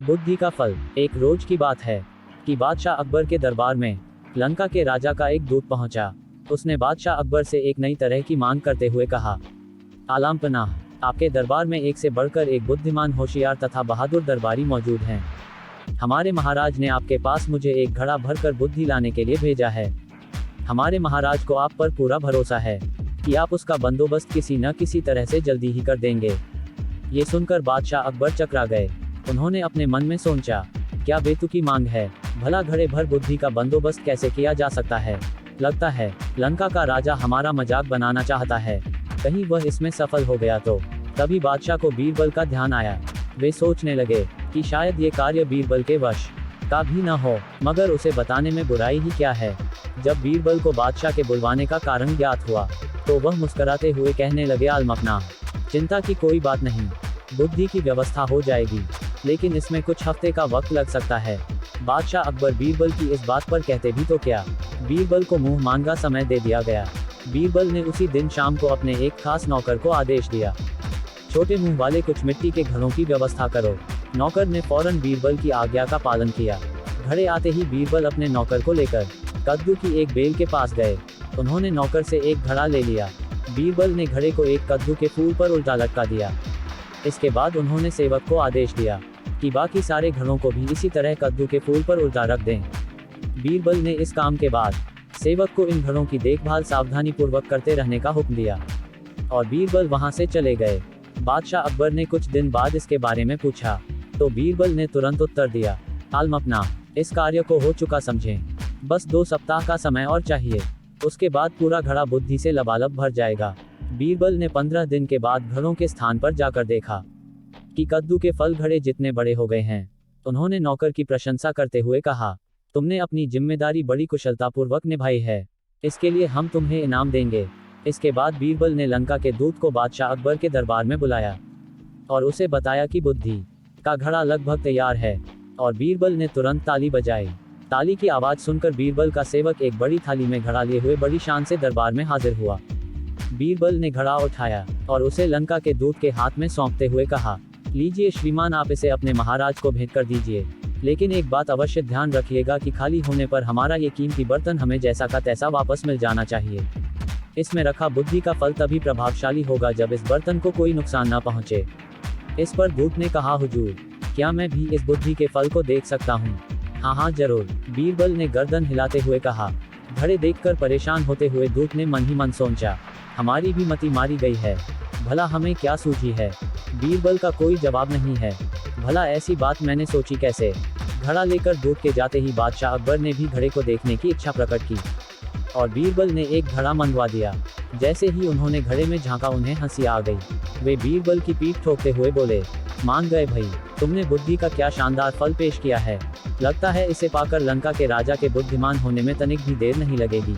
बुद्धि का फल। एक रोज की बात है कि बादशाह अकबर के दरबार में लंका के राजा का एक दूत पहुंचा। उसने बादशाह अकबर से एक नई तरह की मांग करते हुए कहा, आलाम पनाह, आपके दरबार में एक से बढ़कर एक बुद्धिमान, होशियार तथा बहादुर दरबारी मौजूद हैं। हमारे महाराज ने आपके पास मुझे एक घड़ा भरकर बुद्धि लाने के लिए भेजा है। हमारे महाराज को आप पर पूरा भरोसा है कि आप उसका बंदोबस्त किसी न किसी तरह से जल्दी ही कर देंगे। ये सुनकर बादशाह अकबर चकरा गए। उन्होंने अपने मन में सोचा, क्या बेतुकी मांग है, भला घड़े भर बुद्धि का बंदोबस्त कैसे किया जा सकता है। लगता है लंका का राजा हमारा मजाक बनाना चाहता है, कहीं वह इसमें सफल हो गया तो। तभी बादशाह को बीरबल का ध्यान आया। वे सोचने लगे कि शायद ये कार्य बीरबल के वश का भी न हो, मगर उसे बताने में बुराई ही क्या है। जब बीरबल को बादशाह के बुलवाने का कारण ज्ञात हुआ तो वह मुस्कुराते हुए कहने लगे, आलमपना, चिंता की कोई बात नहीं, बुद्धि की व्यवस्था हो जाएगी, लेकिन इसमें कुछ हफ्ते का वक्त लग सकता है। बादशाह अकबर बीरबल की इस बात पर कहते भी तो क्या, बीरबल को मुंह मांगा समय दे दिया गया। बीरबल ने उसी दिन शाम को अपने एक खास नौकर को आदेश दिया, छोटे मुंह वाले कुछ मिट्टी के घड़ों की व्यवस्था करो। नौकर ने फौरन बीरबल की आज्ञा का पालन किया। घड़े आते ही बीरबल अपने नौकर को लेकर कद्दू की एक बेल के पास गए। उन्होंने नौकर से एक घड़ा ले लिया। बीरबल ने घड़े को एक कद्दू के फूल पर उल्टा लटका दिया। इसके बाद उन्होंने सेवक को आदेश दिया कि बाकी सारे घड़ों को भी इसी तरह कद्दू के फूल पर उल्टा रख दें। बीरबल ने इस काम के बाद सेवक को इन घड़ों की देखभाल सावधानी पूर्वक करते रहने का हुक्म दिया और बीरबल वहां से चले गए। बादशाह अकबर ने कुछ दिन बाद इसके बारे में पूछा तो बीरबल ने तुरंत उत्तर दिया, आलमपना, इस कार्य को हो चुका समझें, बस 2 सप्ताह का समय और चाहिए, उसके बाद पूरा घड़ा बुद्धि से लबालब भर जाएगा। बीरबल ने 15 दिन के बाद घड़ों के स्थान पर जाकर देखा कि कद्दू के फल घड़े जितने बड़े हो गए हैं। उन्होंने नौकर की प्रशंसा करते हुए कहा, तुमने अपनी जिम्मेदारी बड़ी कुशलतापूर्वक निभाई है, इसके लिए हम तुम्हें इनाम देंगे। इसके बाद बीरबल ने लंका के दूत को बादशाह अकबर के दरबार में बुलाया और उसे बताया कि बुद्धि का घड़ा लगभग तैयार है, और बीरबल ने तुरंत ताली बजाई। ताली की आवाज सुनकर बीरबल का सेवक एक बड़ी थाली में घड़ा लिए हुए बड़ी शान से दरबार में हाजिर हुआ। बीरबल ने घड़ा उठाया और उसे लंका के दूत के हाथ में सौंपते हुए कहा, लीजिए श्रीमान, आप इसे अपने महाराज को भेंट कर दीजिए, लेकिन एक बात अवश्य ध्यान रखिएगा कि खाली होने पर हमारा ये कीमती बर्तन हमें जैसा का तैसा वापस मिल जाना चाहिए। इसमें रखा बुद्धि का फल तभी प्रभावशाली होगा जब इस बर्तन को कोई नुकसान न पहुंचे। इस पर दूत ने कहा, हुजूर, क्या मैं भी इस बुद्धि के फल को देख सकता हूँ? हाँ हाँ जरूर, बीरबल ने गर्दन हिलाते हुए कहा। घड़े देखकर परेशान होते हुए दूत ने मन ही मन सोचा, हमारी भी मति मारी गई है, भला हमें क्या सूझी है। बीरबल का कोई जवाब नहीं है, भला ऐसी बात मैंने सोची कैसे। घड़ा लेकर दूत के जाते ही बादशाह अकबर ने भी घड़े को देखने की इच्छा प्रकट की और बीरबल ने एक घड़ा मंगवा दिया। जैसे ही उन्होंने घड़े में झांका उन्हें हंसी आ गई। वे बीरबल की पीठ ठोकते हुए बोले, मान गए भाई, तुमने बुद्धि का क्या शानदार फल पेश किया है। लगता है इसे पाकर लंका के राजा के बुद्धिमान होने में तनिक भी देर नहीं लगेगी।